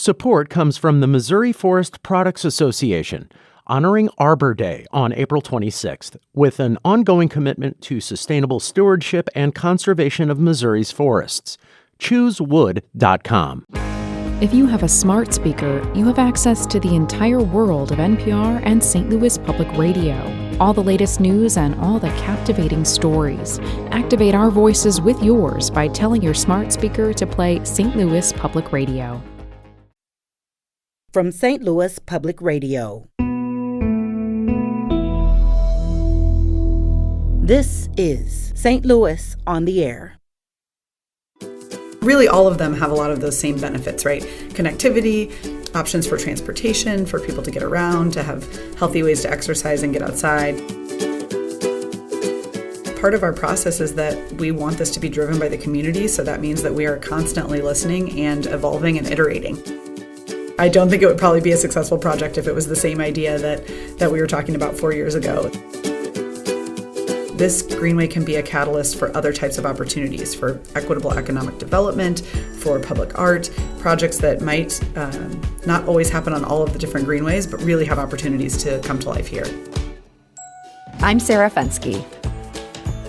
Support comes from the Missouri Forest Products Association, honoring Arbor Day on April 26th, with an ongoing commitment to sustainable stewardship and conservation of Missouri's forests. ChooseWood.com. If you have a smart speaker, you have access to the entire world of NPR and St. Louis Public Radio. All the latest news and all the captivating stories. Activate our voices with yours by telling your smart speaker to play St. Louis Public Radio. From St. Louis Public Radio. This is St. Louis on the Air. Really, all of them have a lot of those same benefits, right? Connectivity, options for transportation, for people to get around, to have healthy ways to exercise and get outside. Part of our process is that we want this to be driven by the community, so that means that we are constantly listening and evolving and iterating. I don't think it would probably be a successful project if it was the same idea that we were talking about 4 years ago. This greenway can be a catalyst for other types of opportunities, for equitable economic development, for public art, projects that might not always happen on all of the different greenways, but really have opportunities to come to life here. I'm Sarah Fensky.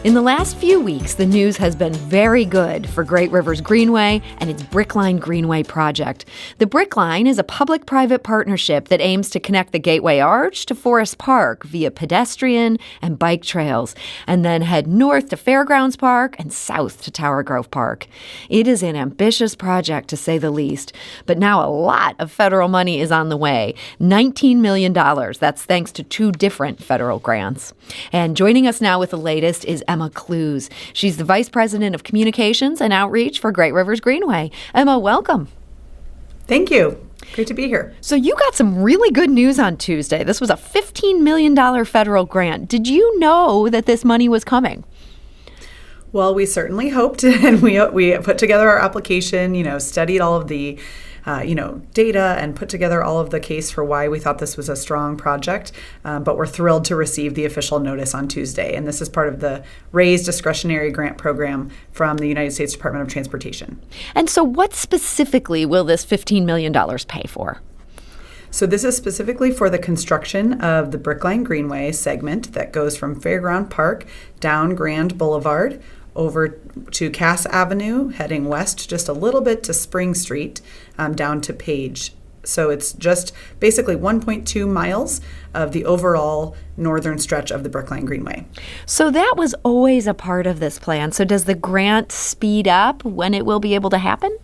In the last few weeks, the news has been very good for Great Rivers Greenway and its Brickline Greenway project. The Brickline is a public-private partnership that aims to connect the Gateway Arch to Forest Park via pedestrian and bike trails, and then head north to Fairgrounds Park and south to Tower Grove Park. It is an ambitious project, to say the least, but now a lot of federal money is on the way, $19 million. That's thanks to 2 different federal grants. And joining us now with the latest is Emma Clues. She's the Vice President of Communications and Outreach for Great Rivers Greenway. Emma, welcome. Thank you. Great to be here. So you got some really good news on Tuesday. This was a $15 million federal grant. Did you know that this money was coming? Well, we certainly hoped, and we put together our application, studied all of the data and put together all of the case for why we thought this was a strong project, but we're thrilled to receive the official notice on Tuesday. And this is part of the RAISE discretionary grant program from the United States Department of Transportation. And so what specifically will this $15 million pay for? So this is specifically for the construction of the Brickline Greenway segment that goes from Fairground Park down Grand Boulevard over to Cass Avenue, heading west just a little bit to Spring Street, down to Page. So it's just basically 1.2 miles of the overall northern stretch of the Brickline Greenway. So that was always a part of this plan. So does the grant speed up when it will be able to happen?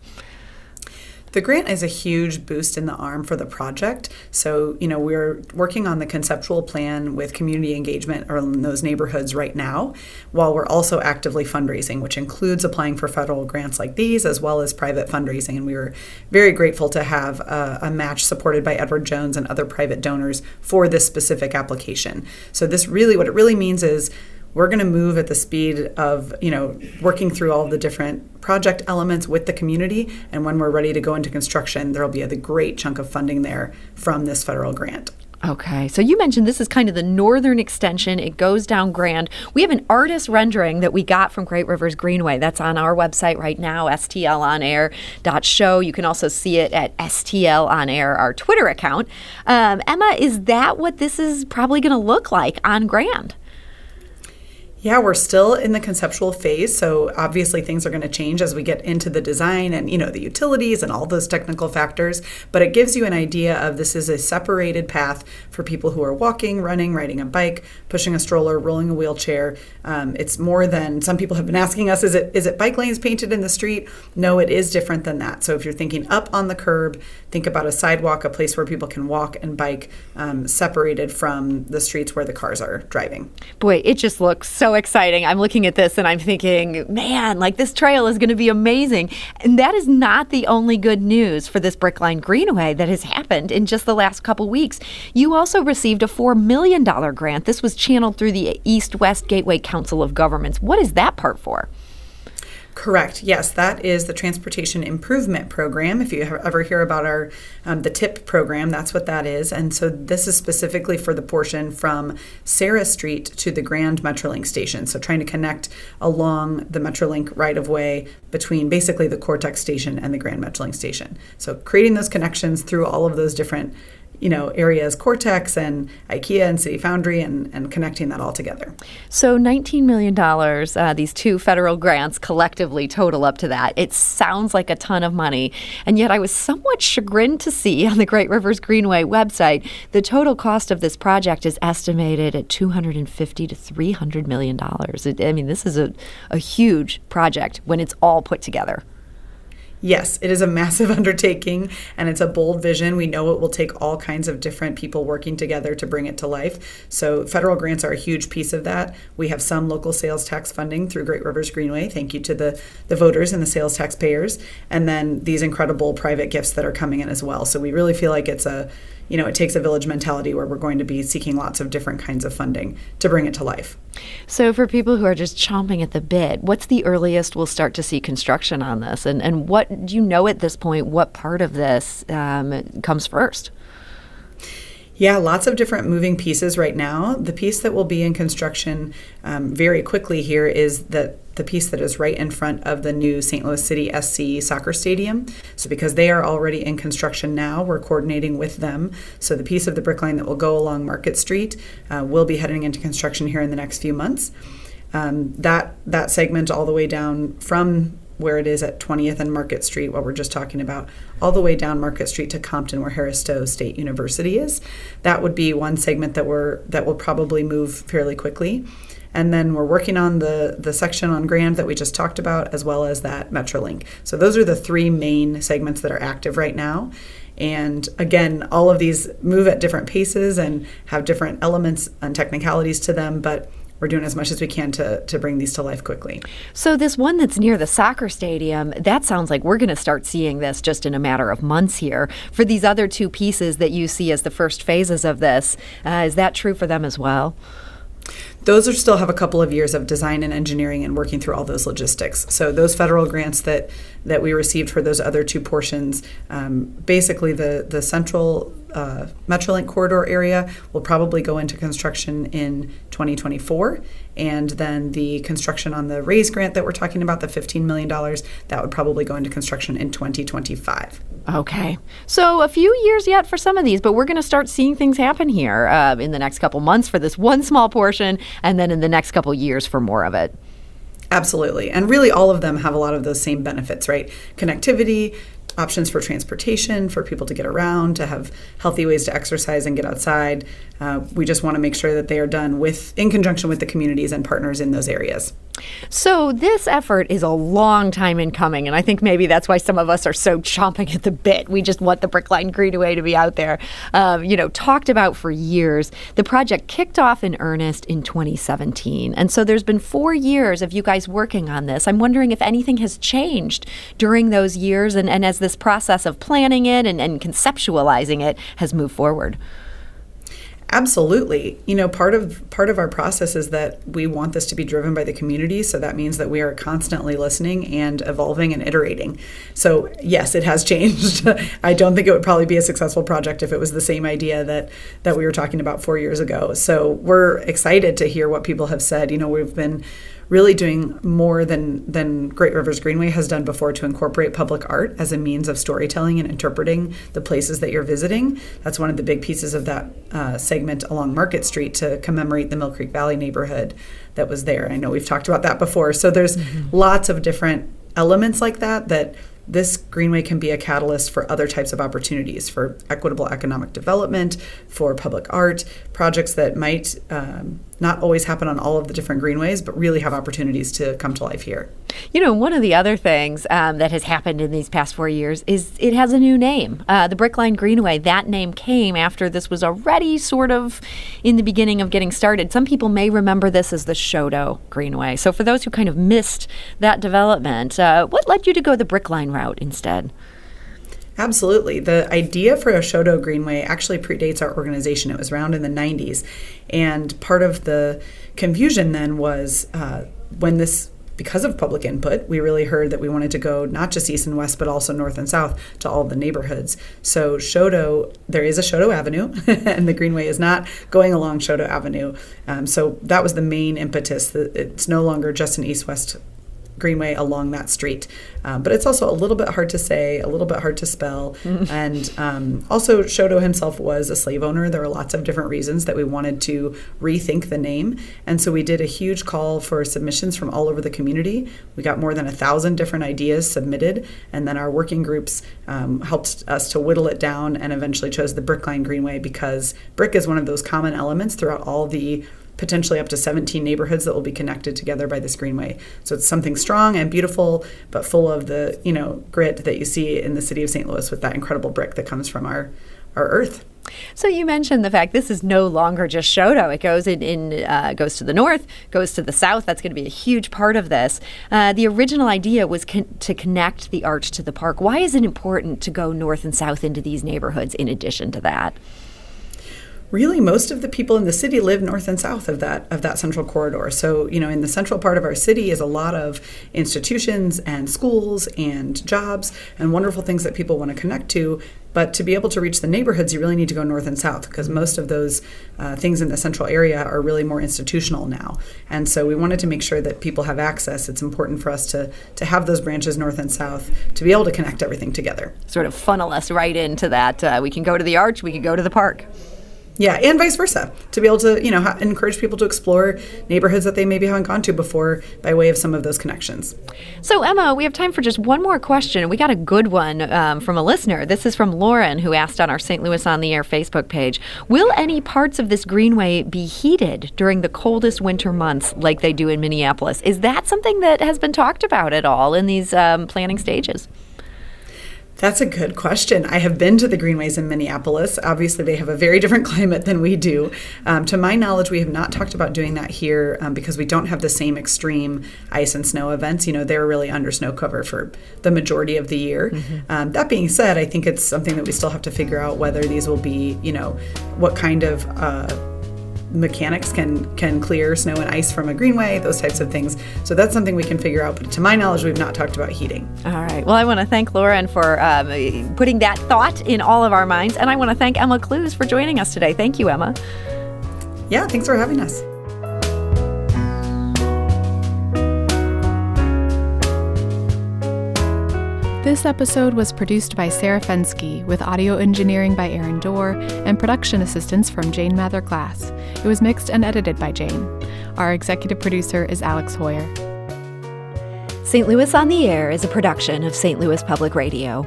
The grant is a huge boost in the arm for the project. So, we're working on the conceptual plan with community engagement in those neighborhoods right now, while we're also actively fundraising, which includes applying for federal grants like these, as well as private fundraising. And we were very grateful to have a match supported by Edward Jones and other private donors for this specific application. So what it really means is we're going to move at the speed of, working through all the different project elements with the community. And when we're ready to go into construction, there'll be a great chunk of funding there from this federal grant. Okay, so you mentioned this is kind of the northern extension. It goes down Grand. We have an artist rendering that we got from Great Rivers Greenway. That's on our website right now, stlonair.show. You can also see it at STL On Air, our Twitter account. Emma, is that what this is probably going to look like on Grand? Yeah, we're still in the conceptual phase, so obviously things are going to change as we get into the design and, the utilities and all those technical factors, but it gives you an idea of this is a separated path for people who are walking, running, riding a bike, pushing a stroller, rolling a wheelchair. It's more than, some people have been asking us, is it bike lanes painted in the street? No, it is different than that. So if you're thinking up on the curb, think about a sidewalk, a place where people can walk and bike, separated from the streets where the cars are driving. Boy, it just looks so exciting. I'm looking at this and I'm thinking, man, this trail is going to be amazing. And that is not the only good news for this Brickline Greenway that has happened in just the last couple weeks. You also received a $4 million grant. This was channeled through the East-West Gateway Council of Governments. What is that part for? Correct. Yes, that is the Transportation Improvement Program. If you ever hear about our the TIP program, that's what that is. And so this is specifically for the portion from Sarah Street to the Grand Metrolink station. So trying to connect along the Metrolink right-of-way between basically the Cortex station and the Grand Metrolink station. So creating those connections through all of those different areas, Cortex and IKEA and City Foundry, and connecting that all together. So $19 million, these two federal grants collectively total up to that. It sounds like a ton of money. And yet I was somewhat chagrined to see on the Great Rivers Greenway website, the total cost of this project is estimated at $250 to $300 million. This is a huge project when it's all put together. Yes, it is a massive undertaking, and it's a bold vision. We know it will take all kinds of different people working together to bring it to life. So federal grants are a huge piece of that. We have some local sales tax funding through Great Rivers Greenway. Thank you to the voters and the sales taxpayers. And then these incredible private gifts that are coming in as well. So we really feel like it's it takes a village mentality where we're going to be seeking lots of different kinds of funding to bring it to life. So for people who are just chomping at the bit, what's the earliest we'll start to see construction on this? And what do you know at this point, what part of this comes first? Yeah, lots of different moving pieces right now. The piece that will be in construction very quickly here is the piece that is right in front of the new St. Louis City SC soccer stadium. So because they are already in construction now, we're coordinating with them. So the piece of the Brickline that will go along Market Street will be heading into construction here in the next few months. That segment all the way down from where it is at 20th and Market Street, what we're just talking about, all the way down Market Street to Compton, where Harris Stowe State University is. That would be one segment that will probably move fairly quickly. And then we're working on the section on Grand that we just talked about, as well as that Metrolink. So those are the three main segments that are active right now. And again, all of these move at different paces and have different elements and technicalities to them, but we're doing as much as we can to bring these to life quickly. So this one that's near the soccer stadium, that sounds like we're going to start seeing this just in a matter of months here. For these other two pieces that you see as the first phases of this, is that true for them as well? Those still have a couple of years of design and engineering and working through all those logistics. So those federal grants that we received for those other two portions, basically the central Metrolink corridor area will probably go into construction in 2024. And then the construction on the RAISE grant that we're talking about, the $15 million, that would probably go into construction in 2025. Okay. So a few years yet for some of these, but we're going to start seeing things happen here in the next couple months for this one small portion, and then in the next couple years for more of it. Absolutely. And really all of them have a lot of those same benefits, right? Connectivity, options for transportation, for people to get around, to have healthy ways to exercise and get outside. We just want to make sure that they are done in conjunction with the communities and partners in those areas. So this effort is a long time in coming, and I think maybe that's why some of us are so chomping at the bit. We just want the Brickline Greenway to be out there, talked about for years. The project kicked off in earnest in 2017, and so there's been 4 years of you guys working on this. I'm wondering if anything has changed during those years and as this process of planning it and conceptualizing it has moved forward. Absolutely. Part of our process is that we want this to be driven by the community. So that means that we are constantly listening and evolving and iterating. So yes, it has changed. I don't think it would probably be a successful project if it was the same idea that we were talking about 4 years ago. So we're excited to hear what people have said. We've been really doing more than Great Rivers Greenway has done before to incorporate public art as a means of storytelling and interpreting the places that you're visiting. That's one of the big pieces of that segment along Market Street to commemorate the Mill Creek Valley neighborhood that was there. I know we've talked about that before. So there's lots of different elements like that this Greenway can be a catalyst for other types of opportunities, for equitable economic development, for public art, projects that might not always happen on all of the different greenways, but really have opportunities to come to life here. One of the other things that has happened in these past 4 years is it has a new name. The Brickline Greenway, that name came after this was already sort of in the beginning of getting started. Some people may remember this as the Shodo Greenway. So for those who kind of missed that development, what led you to go the Brickline route instead? Absolutely. The idea for a Shodo Greenway actually predates our organization. It was around in the 90s. And part of the confusion then was when this because of public input, we really heard that we wanted to go not just east and west, but also north and south to all of the neighborhoods. So Shodo, there is a Shodo Avenue, and the Greenway is not going along Shodo Avenue. So that was the main impetus. It's no longer just an east-west Greenway along that street. But it's also a little bit hard to say, a little bit hard to spell. And also, Shodo himself was a slave owner. There were lots of different reasons that we wanted to rethink the name. And so we did a huge call for submissions from all over the community. We got more than 1,000 different ideas submitted. And then our working groups helped us to whittle it down and eventually chose the Brickline Greenway because brick is one of those common elements throughout all the potentially up to 17 neighborhoods that will be connected together by this greenway. So it's something strong and beautiful, but full of the, grit that you see in the city of St. Louis with that incredible brick that comes from our earth. So you mentioned the fact this is no longer just Shodo. It goes goes to the north, goes to the south. That's going to be a huge part of this. The original idea was to connect the arch to the park. Why is it important to go north and south into these neighborhoods in addition to that? Really, most of the people in the city live north and south of that central corridor. So, in the central part of our city is a lot of institutions and schools and jobs and wonderful things that people want to connect to. But to be able to reach the neighborhoods, you really need to go north and south because most of those things in the central area are really more institutional now. And so we wanted to make sure that people have access. It's important for us to have those branches north and south to be able to connect everything together. Sort of funnel us right into that. We can go to the arch, we can go to the park. Yeah, and vice versa, to be able to, encourage people to explore neighborhoods that they maybe haven't gone to before by way of some of those connections. So, Emma, we have time for just one more question. We got a good one from a listener. This is from Lauren, who asked on our St. Louis on the Air Facebook page, will any parts of this greenway be heated during the coldest winter months like they do in Minneapolis? Is that something that has been talked about at all in these planning stages? That's a good question. I have been to the greenways in Minneapolis. Obviously, they have a very different climate than we do. To my knowledge, we have not talked about doing that here because we don't have the same extreme ice and snow events. They're really under snow cover for the majority of the year. Mm-hmm. That being said, I think it's something that we still have to figure out whether these will be, what kind of mechanics can clear snow and ice from a greenway, those types of things. So that's something we can figure out. But to my knowledge, we've not talked about heating. All right. Well, I want to thank Lauren for putting that thought in all of our minds. And I want to thank Emma Clues for joining us today. Thank you, Emma. Yeah, thanks for having us. This episode was produced by Sarah Fensky, with audio engineering by Aaron Dorr and production assistance from Jane Mather-Glass. It was mixed and edited by Jane. Our executive producer is Alex Hoyer. St. Louis on the Air is a production of St. Louis Public Radio.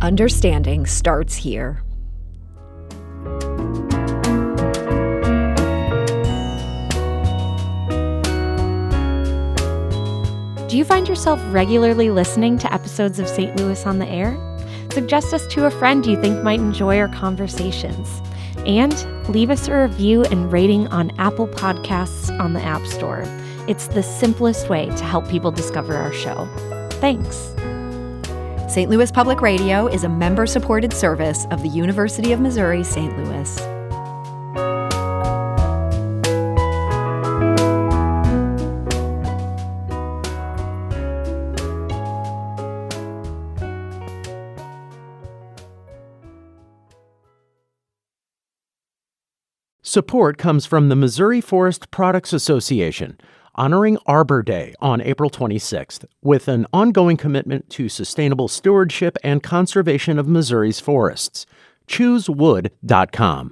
Understanding starts here. Do you find yourself regularly listening to episodes of St. Louis on the Air? Suggest us to a friend you think might enjoy our conversations. And leave us a review and rating on Apple Podcasts on the App Store. It's the simplest way to help people discover our show. Thanks. St. Louis Public Radio is a member-supported service of the University of Missouri, St. Louis. Support comes from the Missouri Forest Products Association, honoring Arbor Day on April 26th, with an ongoing commitment to sustainable stewardship and conservation of Missouri's forests. ChooseWood.com.